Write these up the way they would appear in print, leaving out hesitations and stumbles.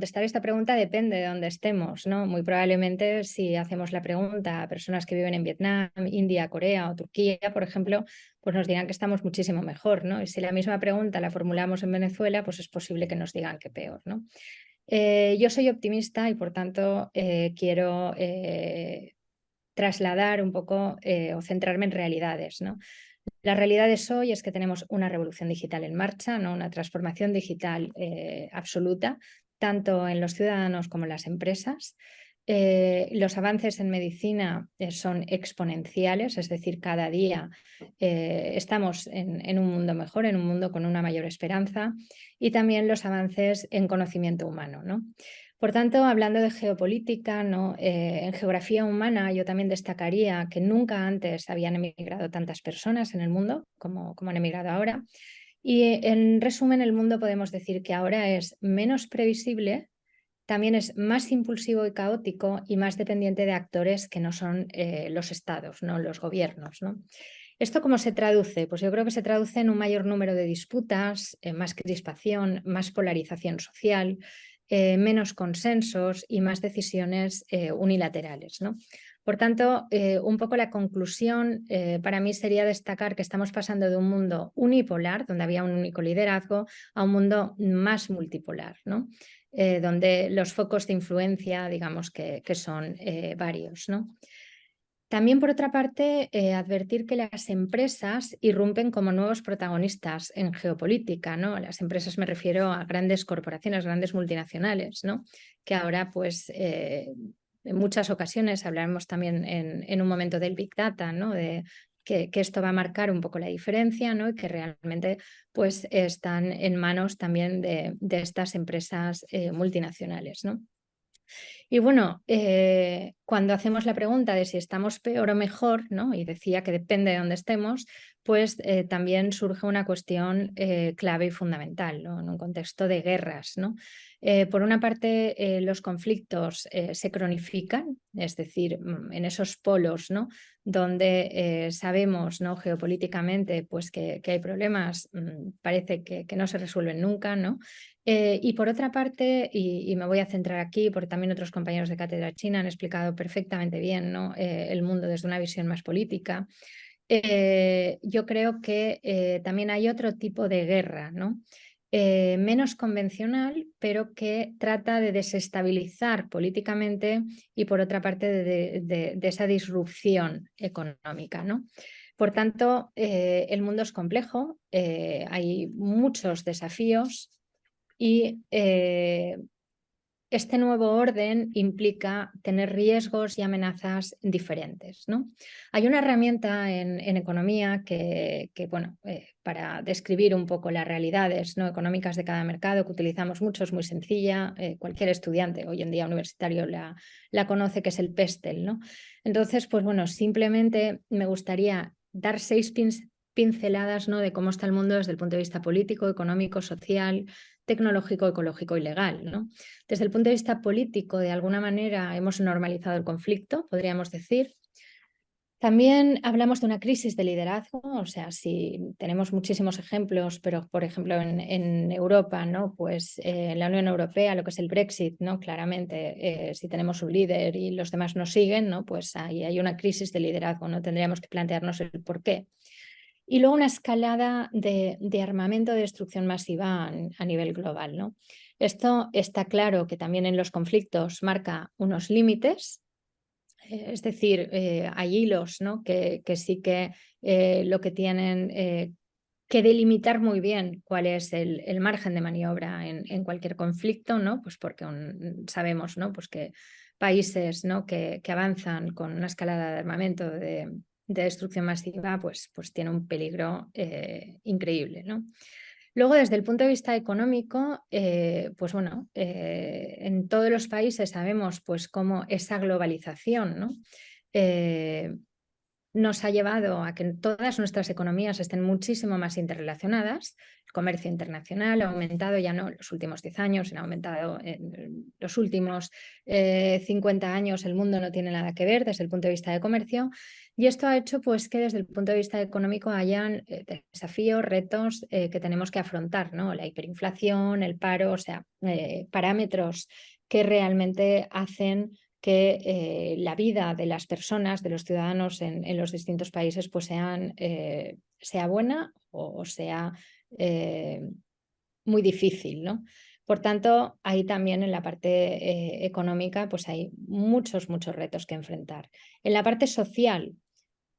contestar esta pregunta depende de dónde estemos, ¿no? Muy probablemente si hacemos la pregunta a personas que viven en Vietnam, India, Corea o Turquía, por ejemplo, pues nos dirán que estamos muchísimo mejor, ¿no? Y si la misma pregunta la formulamos en Venezuela, pues es posible que nos digan que peor, ¿no? Yo soy optimista y por tanto quiero trasladar un poco o centrarme en realidades, ¿no? La realidad de hoy es que tenemos una revolución digital en marcha, ¿no? Una transformación digital absoluta, tanto en los ciudadanos como en las empresas. Los avances en medicina son exponenciales, es decir, cada día estamos en un mundo mejor, en un mundo con una mayor esperanza, y también los avances en conocimiento humano, ¿no? Por tanto, hablando de geopolítica, ¿no? En geografía humana yo también destacaría que nunca antes habían emigrado tantas personas en el mundo como han emigrado ahora. Y en resumen, el mundo podemos decir que ahora es menos previsible, también es más impulsivo y caótico y más dependiente de actores que no son los estados, ¿no? Los gobiernos, ¿no? ¿Esto cómo se traduce? Pues yo creo que se traduce en un mayor número de disputas, más crispación, más polarización social, menos consensos y más decisiones unilaterales, ¿no? Por tanto, un poco la conclusión para mí sería destacar que estamos pasando de un mundo unipolar, donde había un único liderazgo, a un mundo más multipolar, ¿no? Donde los focos de influencia, digamos que son varios, ¿no? También, por otra parte, advertir que las empresas irrumpen como nuevos protagonistas en geopolítica, ¿no? Las empresas me refiero a grandes corporaciones, grandes multinacionales, ¿no? Que ahora, pues, en muchas ocasiones hablaremos también en un momento del Big Data, ¿no? De que esto va a marcar un poco la diferencia, ¿no? Y que realmente, pues, están en manos también de estas empresas multinacionales, ¿no? Y bueno, cuando hacemos la pregunta de si estamos peor o mejor, ¿no? Y decía que depende de dónde estemos, pues también surge una cuestión clave y fundamental, ¿no? En un contexto de guerras, ¿no? Por una parte, los conflictos se cronifican, es decir, en esos polos, ¿no? Donde sabemos, ¿no? Geopolíticamente, pues que hay problemas, parece que no se resuelven nunca, ¿no? Y por otra parte, y me voy a centrar aquí, porque también otros compañeros de Cátedra China han explicado perfectamente bien, ¿no? El mundo desde una visión más política. Yo creo que también hay otro tipo de guerra, ¿no? Menos convencional, pero que trata de desestabilizar políticamente y por otra parte de esa disrupción económica, ¿no? Por tanto, el mundo es complejo, hay muchos desafíos y este nuevo orden implica tener riesgos y amenazas diferentes, ¿no? Hay una herramienta en economía bueno, para describir un poco las realidades, ¿no? Económicas de cada mercado que utilizamos mucho, es muy sencilla, cualquier estudiante hoy en día universitario la conoce, que es el PESTEL, ¿no? Entonces, pues bueno, simplemente me gustaría dar 6 pinceladas, ¿no? De cómo está el mundo desde el punto de vista político, económico, social, tecnológico, ecológico y legal, ¿no? Desde el punto de vista político, de alguna manera hemos normalizado el conflicto, podríamos decir. También hablamos de una crisis de liderazgo, o sea, si tenemos muchísimos ejemplos, pero por ejemplo en Europa, ¿no? Pues en la Unión Europea, lo que es el Brexit, ¿no? Claramente, si tenemos un líder y los demás nos siguen, ¿no? Pues ahí hay una crisis de liderazgo, ¿no? Tendríamos que plantearnos el por qué. Y luego una escalada de armamento de destrucción masiva a nivel global, ¿no? Esto está claro que también en los conflictos marca unos límites, es decir, hay hilos, ¿no? que sí que lo que tienen que delimitar muy bien cuál es el margen de maniobra en cualquier conflicto, ¿no? Pues porque sabemos, ¿no? Pues que países, ¿no? que avanzan con una escalada de armamento de destrucción masiva, pues tiene un peligro increíble, ¿no? Luego, desde el punto de vista económico, pues bueno, en todos los países sabemos pues cómo esa globalización, ¿no? nos ha llevado a que todas nuestras economías estén muchísimo más interrelacionadas. El comercio internacional ha aumentado, ya no en los últimos 10 años, sino ha aumentado en los últimos 50 años. El mundo no tiene nada que ver desde el punto de vista de comercio, y esto ha hecho pues, que desde el punto de vista económico hayan desafíos, retos que tenemos que afrontar, ¿no? La hiperinflación, el paro, o sea, parámetros que realmente hacen que la vida de las personas, de los ciudadanos en los distintos países, pues sea buena o sea muy difícil, ¿no? Por tanto, ahí también en la parte económica, pues hay muchos retos que enfrentar. En la parte social,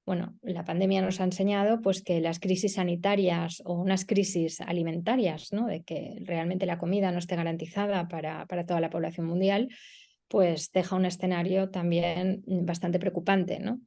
bueno, la pandemia nos ha enseñado pues, que las crisis sanitarias o unas crisis alimentarias, ¿no? De que realmente la comida no esté garantizada para toda la población mundial, pues deja un escenario también bastante preocupante, ¿no?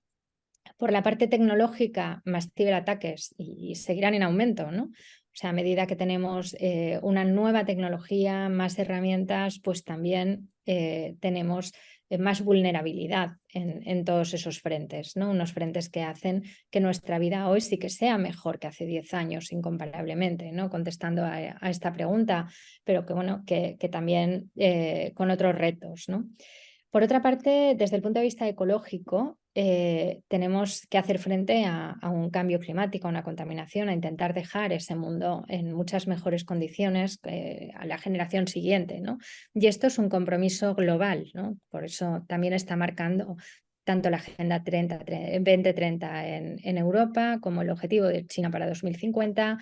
Por la parte tecnológica, más ciberataques y seguirán en aumento, ¿no? O sea, a medida que tenemos una nueva tecnología, más herramientas, pues también tenemos más vulnerabilidad en todos esos frentes, ¿no? Unos frentes que hacen que nuestra vida hoy sí que sea mejor que hace 10 años, incomparablemente, ¿no? Contestando a esta pregunta, pero que, bueno, que también con otros retos, ¿no? Por otra parte, desde el punto de vista ecológico, tenemos que hacer frente a un cambio climático, a una contaminación, a intentar dejar ese mundo en muchas mejores condiciones a la generación siguiente, ¿no? Y esto es un compromiso global, ¿no? Por eso también está marcando tanto la Agenda 2030 en Europa como el objetivo de China para 2050,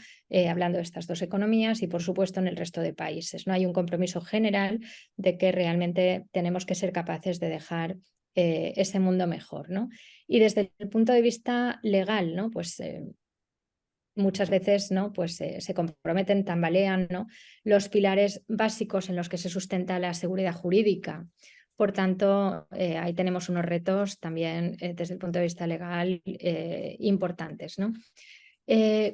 hablando de estas dos economías y, por supuesto, en el resto de países. ¿No? Hay un compromiso general de que realmente tenemos que ser capaces de dejar ese mundo mejor, ¿no? Y desde el punto de vista legal, ¿no? Pues muchas veces, ¿no? Pues se comprometen, tambalean, ¿no? Los pilares básicos en los que se sustenta la seguridad jurídica. Por tanto, ahí tenemos unos retos también desde el punto de vista legal importantes, ¿no?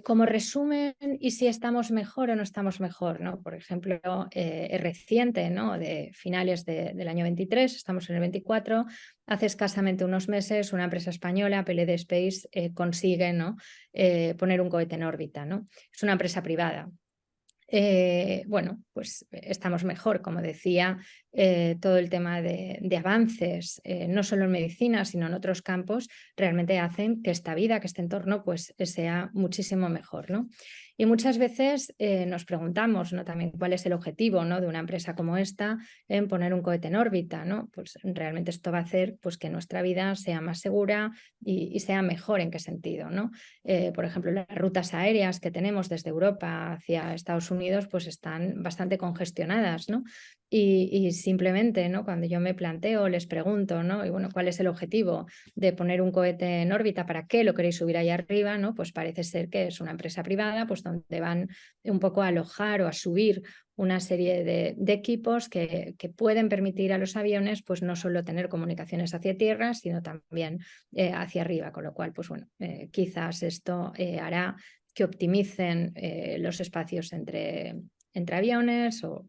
Como resumen, y si estamos mejor o no estamos mejor, ¿no? Por ejemplo, es reciente, ¿no? De finales del año 23, estamos en el 24, hace escasamente unos meses una empresa española, PLD Space, consigue, ¿no? Poner un cohete en órbita, ¿no? Es una empresa privada. Bueno, pues estamos mejor, como decía, todo el tema de avances, no solo en medicina, sino en otros campos, realmente hacen que esta vida, que este entorno, pues sea muchísimo mejor, ¿no? Y muchas veces nos preguntamos, ¿no? También cuál es el objetivo, ¿no? De una empresa como esta en poner un cohete en órbita, ¿no? Pues realmente esto va a hacer pues, que nuestra vida sea más segura y sea mejor. ¿En qué sentido, no? Por ejemplo, las rutas aéreas que tenemos desde Europa hacia Estados Unidos pues están bastante congestionadas, ¿no? Y simplemente, ¿no? Cuando yo me planteo, les pregunto, ¿no? Y bueno, ¿cuál es el objetivo de poner un cohete en órbita? ¿Para qué lo queréis subir ahí arriba? ¿No? Pues parece ser que es una empresa privada, pues donde van un poco a alojar o a subir una serie de equipos que pueden permitir a los aviones pues no solo tener comunicaciones hacia tierra, sino también hacia arriba, con lo cual, pues bueno, quizás esto hará que optimicen los espacios entre aviones o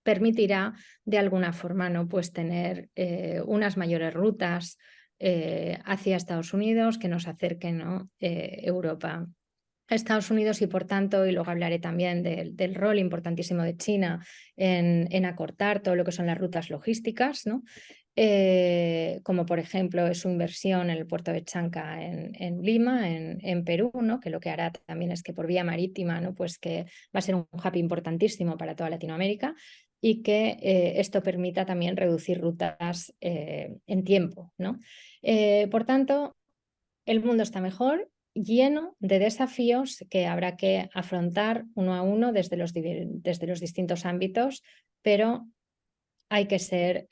permitirá de alguna forma, ¿no? Pues tener unas mayores rutas hacia Estados Unidos que nos acerquen, ¿no? Europa a Estados Unidos y por tanto, y luego hablaré también del rol importantísimo de China en acortar todo lo que son las rutas logísticas, ¿no? Como por ejemplo es su inversión en el puerto de Chanca en Lima, en Perú, ¿no? Que lo que hará también es que por vía marítima, ¿no? Pues que va a ser un hub importantísimo para toda Latinoamérica y que esto permita también reducir rutas en tiempo, ¿no? Por tanto, el mundo está mejor, lleno de desafíos que habrá que afrontar uno a uno desde los distintos ámbitos, pero hay que ser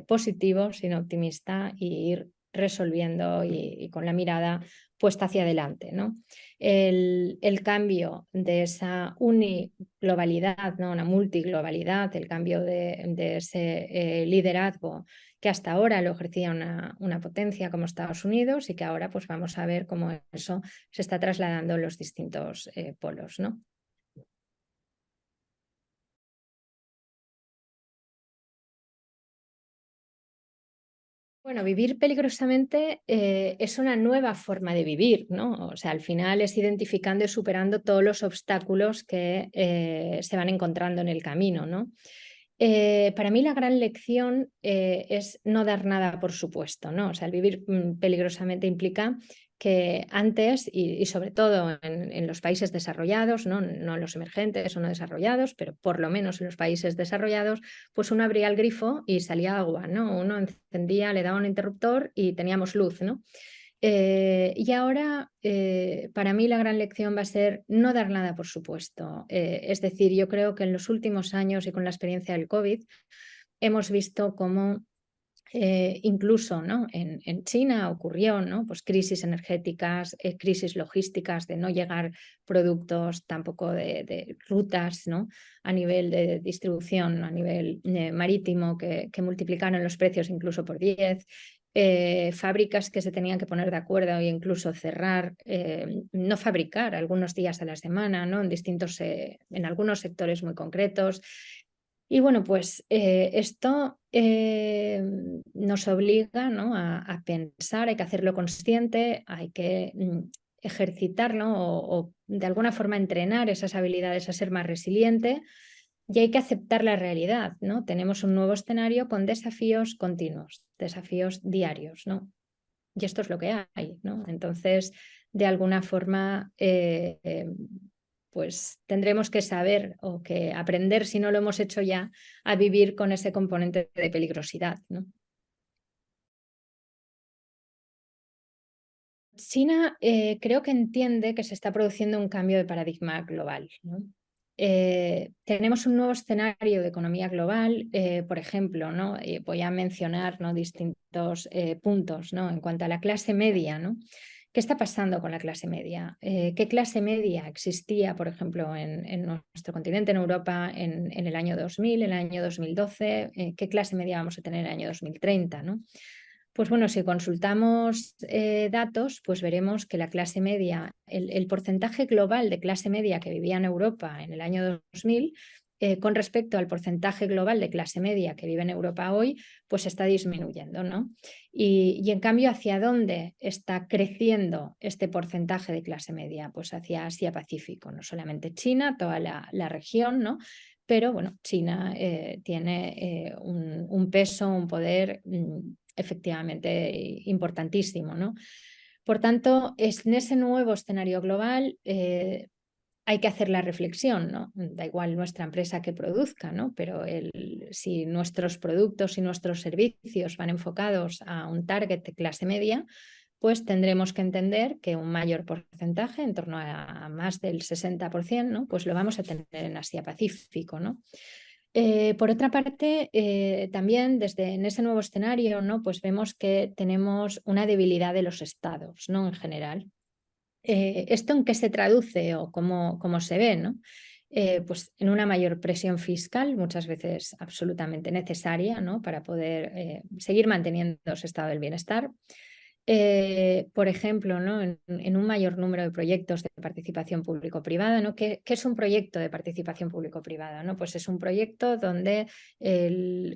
positivo, sin optimista, y ir resolviendo y con la mirada puesta hacia adelante, ¿no? El cambio de esa uniglobalidad, ¿no? Una multiglobalidad, el cambio de ese liderazgo que hasta ahora lo ejercía una potencia como Estados Unidos y que ahora pues vamos a ver cómo eso se está trasladando en los distintos polos, ¿no? Bueno, vivir peligrosamente es una nueva forma de vivir, ¿no? O sea, al final es identificando y superando todos los obstáculos que se van encontrando en el camino, ¿no? Para mí la gran lección es no dar nada por supuesto, ¿no? O sea, el vivir peligrosamente implica que antes, y sobre todo en los países desarrollados, ¿no? No en los emergentes o no desarrollados, pero por lo menos en los países desarrollados, pues uno abría el grifo y salía agua, ¿no? Uno encendía, le daba un interruptor y teníamos luz, ¿no? Y ahora, para mí la gran lección va a ser no dar nada por supuesto. Es decir, yo creo que en los últimos años y con la experiencia del COVID hemos visto cómo incluso, ¿no? En China ocurrió, ¿no? Pues crisis energéticas, crisis logísticas de no llegar productos, tampoco de rutas, ¿no? A nivel de distribución, a nivel marítimo, que multiplicaron los precios incluso por 10. Fábricas que se tenían que poner de acuerdo e incluso cerrar, no fabricar algunos días a la semana, ¿no? En algunos sectores muy concretos. Y bueno, pues esto nos obliga, ¿no? a pensar, hay que hacerlo consciente, hay que ejercitarlo o de alguna forma entrenar esas habilidades a ser más resiliente y hay que aceptar la realidad, ¿no? Tenemos un nuevo escenario con desafíos continuos, desafíos diarios, ¿no? Y esto es lo que hay, ¿no? Entonces, de alguna forma, pues tendremos que saber o que aprender, si no lo hemos hecho ya, a vivir con ese componente de peligrosidad, ¿no? China creo que entiende que se está produciendo un cambio de paradigma global, ¿no? Tenemos un nuevo escenario de economía global, por ejemplo, ¿no? Voy a mencionar, ¿no? distintos puntos, ¿no? En cuanto a la clase media, ¿no? ¿Qué está pasando con la clase media? ¿Qué clase media existía, por ejemplo, en nuestro continente, en Europa, en el año 2000, en el año 2012? ¿Qué clase media vamos a tener en el año 2030, ¿no? Pues bueno, si consultamos datos, pues veremos que la clase media, el porcentaje global de clase media que vivía en Europa en el año 2000, con respecto al porcentaje global de clase media que vive en Europa hoy, pues está disminuyendo, ¿no? Y en cambio, ¿hacia dónde está creciendo este porcentaje de clase media? Pues hacia Asia-Pacífico, no solamente China, toda la región, ¿no? Pero bueno, China tiene un peso, un poder efectivamente importantísimo, ¿no? Por tanto, en ese nuevo escenario global hay que hacer la reflexión, ¿no? Da igual nuestra empresa que produzca, ¿no? Pero si nuestros productos y nuestros servicios van enfocados a un target de clase media, pues tendremos que entender que un mayor porcentaje, en torno a más del 60%, ¿no? Pues lo vamos a tener en Asia-Pacífico, ¿no? Por otra parte, también en ese nuevo escenario, ¿no? Pues vemos que tenemos una debilidad de los estados, ¿no? En general. ¿Esto en qué se traduce o cómo se ve, ¿no? Pues en una mayor presión fiscal, muchas veces absolutamente necesaria, ¿no? Para poder seguir manteniendo ese estado del bienestar. Por ejemplo, ¿no? en un mayor número de proyectos de participación público-privada, ¿no? ¿Qué es un proyecto de participación público-privada, ¿no? Pues es un proyecto donde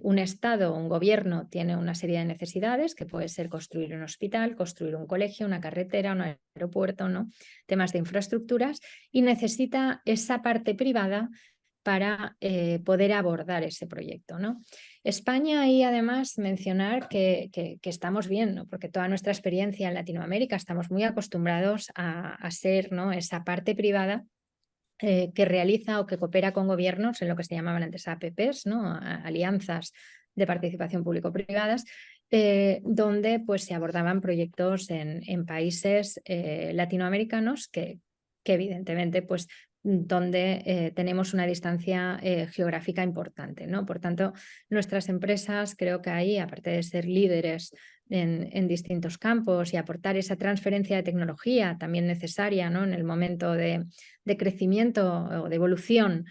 un Estado, un gobierno tiene una serie de necesidades, que puede ser construir un hospital, construir un colegio, una carretera, un aeropuerto, ¿no? Temas de infraestructuras, y necesita esa parte privada para poder abordar ese proyecto, ¿no? España y además mencionar que estamos bien, ¿no? Porque toda nuestra experiencia en Latinoamérica estamos muy acostumbrados a ser, ¿no? esa parte privada que realiza o que coopera con gobiernos en lo que se llamaban antes APPs, ¿no? Alianzas de participación público-privadas, donde pues, se abordaban proyectos en países latinoamericanos que evidentemente pues, donde tenemos una distancia geográfica importante, ¿no? Por tanto, nuestras empresas creo que ahí, aparte de ser líderes en distintos campos y aportar esa transferencia de tecnología también necesaria, ¿no? En el momento de crecimiento o de evolución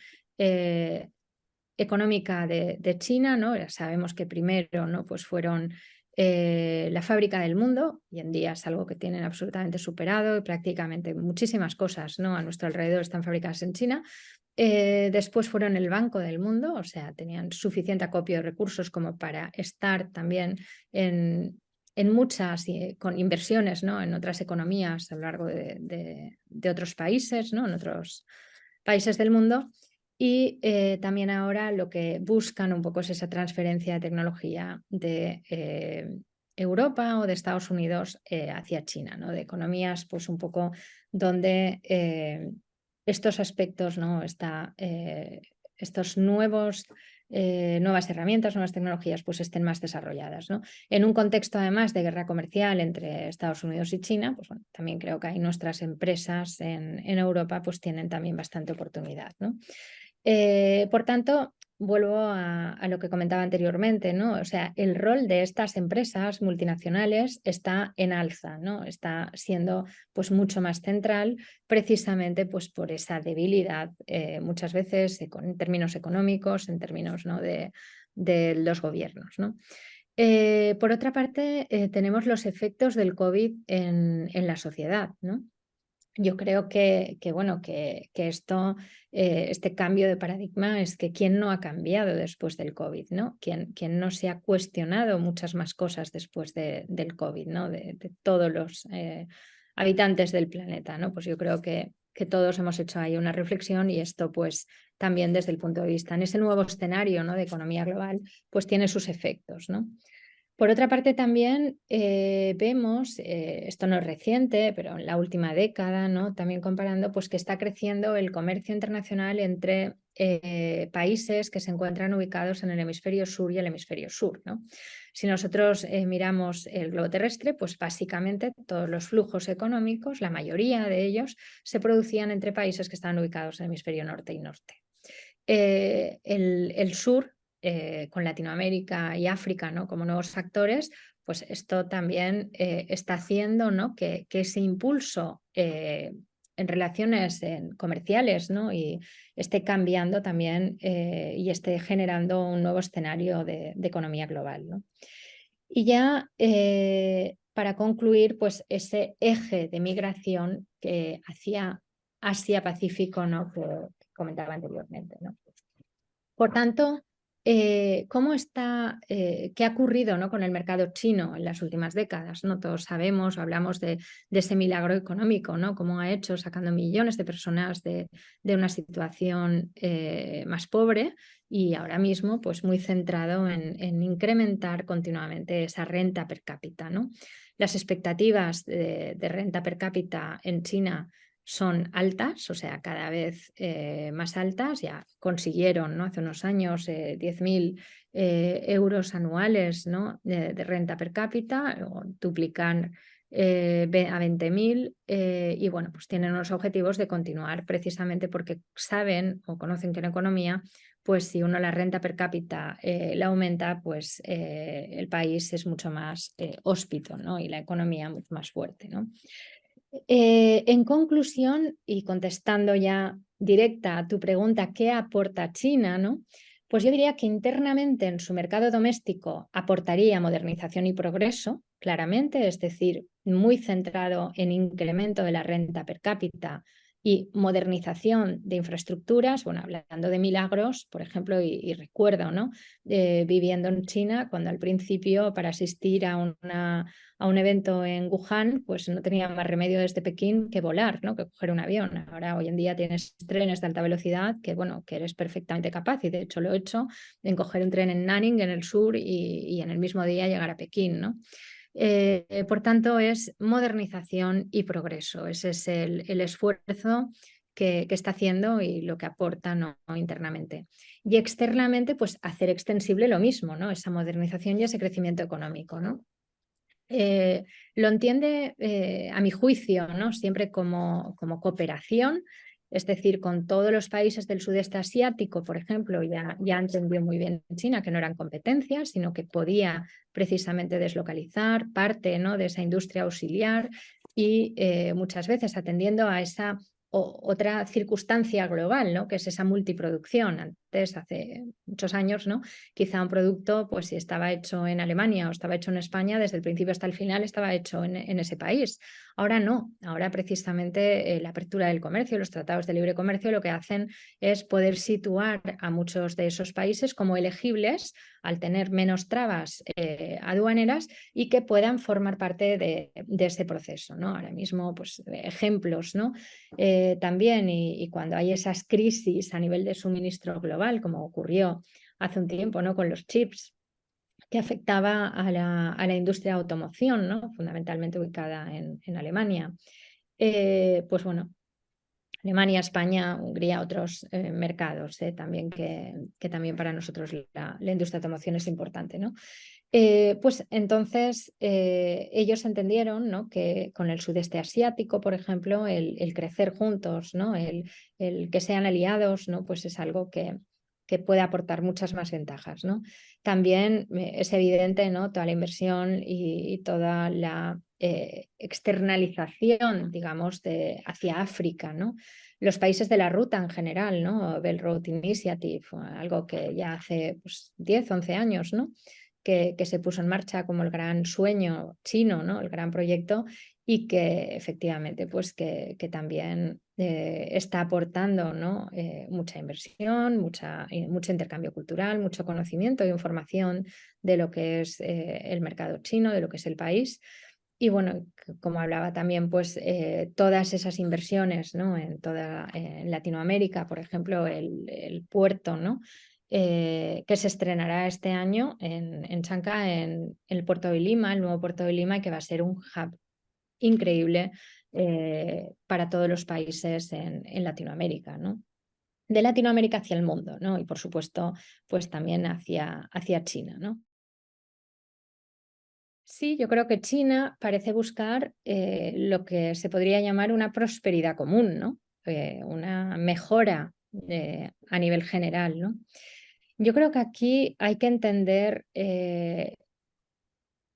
económica de China, ¿no? Ya sabemos que primero, ¿no? Pues fueron la fábrica del mundo, y en día es algo que tienen absolutamente superado y prácticamente muchísimas cosas, ¿no? A nuestro alrededor están fabricadas en China. Después fueron el banco del mundo, o sea, tenían suficiente acopio de recursos como para estar también en en muchas, con inversiones, ¿no?, en otras economías a lo largo de otros países, ¿no?, en otros países del mundo. Y también ahora lo que buscan un poco es esa transferencia de tecnología de Europa o de Estados Unidos hacia China, ¿no?, de economías pues un poco donde estos aspectos, ¿no?, estos nuevas herramientas, nuevas tecnologías pues estén más desarrolladas, ¿no? En un contexto además de guerra comercial entre Estados Unidos y China, pues bueno, también creo que ahí nuestras empresas en Europa pues tienen también bastante oportunidad, ¿no? Por tanto, vuelvo a lo que comentaba anteriormente, ¿no? O sea, el rol de estas empresas multinacionales está en alza, ¿no? Está siendo pues mucho más central precisamente pues por esa debilidad muchas veces en términos económicos, en términos, ¿no?, de los gobiernos, ¿no? Por otra parte, tenemos los efectos del COVID en la sociedad, ¿no? Yo creo bueno, que esto, este cambio de paradigma es que quién no ha cambiado después del COVID, ¿no? ¿Quién no se ha cuestionado muchas más cosas después del COVID, ¿no?, de todos los habitantes del planeta, ¿no? Pues yo creo que todos hemos hecho ahí una reflexión y esto pues también desde el punto de vista en ese nuevo escenario, ¿no?, de economía global, pues tiene sus efectos, ¿no? Por otra parte, también vemos, esto no es reciente, pero en la última década, ¿no?, también comparando, pues que está creciendo el comercio internacional entre países que se encuentran ubicados en el hemisferio sur y el hemisferio sur, ¿no? Si nosotros miramos el globo terrestre, pues básicamente todos los flujos económicos, la mayoría de ellos, se producían entre países que estaban ubicados en el hemisferio norte y norte. El sur, con Latinoamérica y África, ¿no?, como nuevos actores, pues esto también está haciendo, ¿no?, que ese impulso en relaciones comerciales, ¿no?, y esté cambiando también y esté generando un nuevo escenario de economía global, ¿no? Y ya para concluir, pues ese eje de migración que hacia Asia-Pacífico, ¿no?, que comentaba anteriormente, ¿no? Por tanto, ¿qué ha ocurrido, ¿no?, con el mercado chino en las últimas décadas, ¿no? Todos sabemos o hablamos de ese milagro económico, ¿no?, cómo ha hecho sacando millones de personas de una situación más pobre y ahora mismo pues muy centrado en incrementar continuamente esa renta per cápita, ¿no? Las expectativas de renta per cápita en China son altas, o sea, cada vez más altas. Ya consiguieron, ¿no?, hace unos años 10.000 euros anuales, ¿no?, de renta per cápita, o duplican a 20.000 y bueno, pues tienen unos objetivos de continuar precisamente porque saben o conocen que en economía, pues si uno la renta per cápita la aumenta, pues el país es mucho más hóspito, ¿no?, y la economía mucho más fuerte, ¿no? En conclusión, y contestando ya directa a tu pregunta, ¿qué aporta China, no? Pues yo diría que internamente en su mercado doméstico aportaría modernización y progreso, claramente, es decir, muy centrado en incremento de la renta per cápita y modernización de infraestructuras. Bueno, hablando de milagros, por ejemplo, y recuerdo, ¿no?, viviendo en China, cuando al principio para asistir a un evento en Wuhan, pues no tenía más remedio desde Pekín que volar, ¿no?, que coger un avión. Ahora, hoy en día tienes trenes de alta velocidad que, bueno, que eres perfectamente capaz, y de hecho lo he hecho, en coger un tren en Nanning, en el sur, y en el mismo día llegar a Pekín, ¿no? Por tanto, es modernización y progreso. Ese es el esfuerzo que está haciendo y lo que aporta, ¿no?, internamente. Y externamente, pues hacer extensible lo mismo, ¿no?, esa modernización y ese crecimiento económico, ¿no? Lo entiende, a mi juicio, ¿no?, siempre como cooperación, es decir, con todos los países del sudeste asiático, por ejemplo, ya entendió muy bien China que no eran competencias, sino que podía precisamente deslocalizar parte, ¿no?, de esa industria auxiliar y muchas veces atendiendo a esa otra circunstancia global, ¿no?, que es esa multiproducción. antes, hace muchos años, ¿no? Quizá un producto, pues si estaba hecho en Alemania o estaba hecho en España, desde el principio hasta el final estaba hecho en ese país. Ahora no, ahora precisamente la apertura del comercio, los tratados de libre comercio lo que hacen es poder situar a muchos de esos países como elegibles al tener menos trabas aduaneras y que puedan formar parte de ese proceso, ¿no? Ahora mismo, pues ejemplos, ¿no? También, y cuando hay esas crisis a nivel de suministro global, como ocurrió hace un tiempo, ¿no? Con los chips, que afectaba a la industria de automoción, ¿no? Fundamentalmente ubicada en Alemania. Pues bueno, Alemania, España, Hungría, otros mercados también que también para nosotros la industria de automoción es importante, ¿no? Pues entonces ellos entendieron, ¿no? Que con el sudeste asiático, por ejemplo, el crecer juntos, ¿no? El que sean aliados, ¿no? Pues es algo que puede aportar muchas más ventajas, ¿no? También es evidente, ¿no? Toda la inversión y toda la externalización, digamos, hacia África, ¿no? Los países de la ruta en general, ¿no? Belt Road Initiative, algo que ya hace pues, 10, 11 años, ¿no? Que se puso en marcha como el gran sueño chino, ¿no? El gran proyecto, y que efectivamente pues que también está aportando, ¿no? Mucha inversión, mucho intercambio cultural, mucho conocimiento e información de lo que es el mercado chino, de lo que es el país. Y bueno, como hablaba también, pues todas esas inversiones, ¿no? En toda Latinoamérica, por ejemplo, el puerto, ¿no? Que se estrenará este año en Chanca, en el puerto de Lima, el nuevo puerto de Lima, y que va a ser un hub increíble para todos los países en Latinoamérica, ¿no? De Latinoamérica hacia el mundo, ¿no? Y por supuesto, pues también hacia China, ¿no? Sí, yo creo que China parece buscar lo que se podría llamar una prosperidad común, ¿no? Una mejora a nivel general, ¿no? Yo creo que aquí hay que entender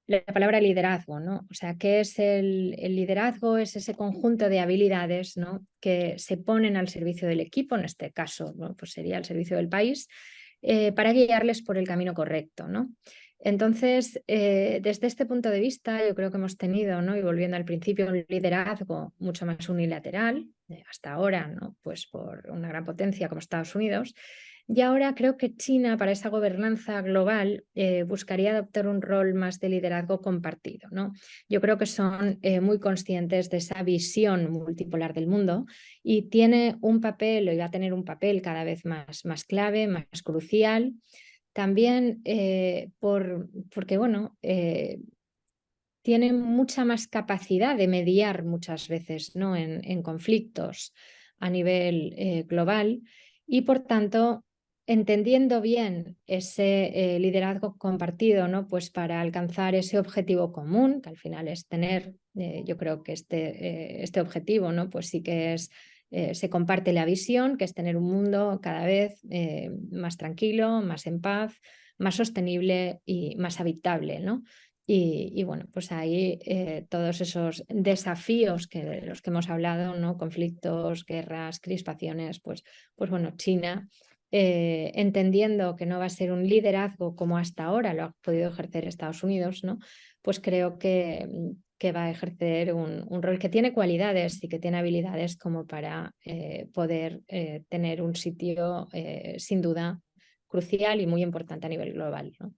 la palabra liderazgo, ¿no? O sea, ¿qué es el liderazgo? Es ese conjunto de habilidades, ¿no? Que se ponen al servicio del equipo, en este caso, ¿no? Pues sería al servicio del país, para guiarles por el camino correcto, ¿no? Entonces, desde este punto de vista, yo creo que hemos tenido, ¿no? Y volviendo al principio, un liderazgo mucho más unilateral, hasta ahora, ¿no? Pues por una gran potencia como Estados Unidos. Y ahora creo que China, para esa gobernanza global, buscaría adoptar un rol más de liderazgo compartido, ¿no? Yo creo que son muy conscientes de esa visión multipolar del mundo y tiene un papel, o va a tener un papel cada vez más clave, más crucial. También porque, bueno, tiene mucha más capacidad de mediar muchas veces, ¿no? en conflictos a nivel global y, por tanto, entendiendo bien ese liderazgo compartido, ¿no? Pues para alcanzar ese objetivo común, que al final es tener, yo creo que este objetivo, ¿no? Pues sí que es, se comparte la visión, que es tener un mundo cada vez más tranquilo, más en paz, más sostenible y más habitable, ¿no? Y bueno, pues ahí todos esos desafíos de los que hemos hablado, ¿no? Conflictos, guerras, crispaciones, pues bueno, China, entendiendo que no va a ser un liderazgo como hasta ahora lo ha podido ejercer Estados Unidos, ¿no? Pues creo que va a ejercer un rol que tiene cualidades y que tiene habilidades como para poder tener un sitio sin duda crucial y muy importante a nivel global, ¿no?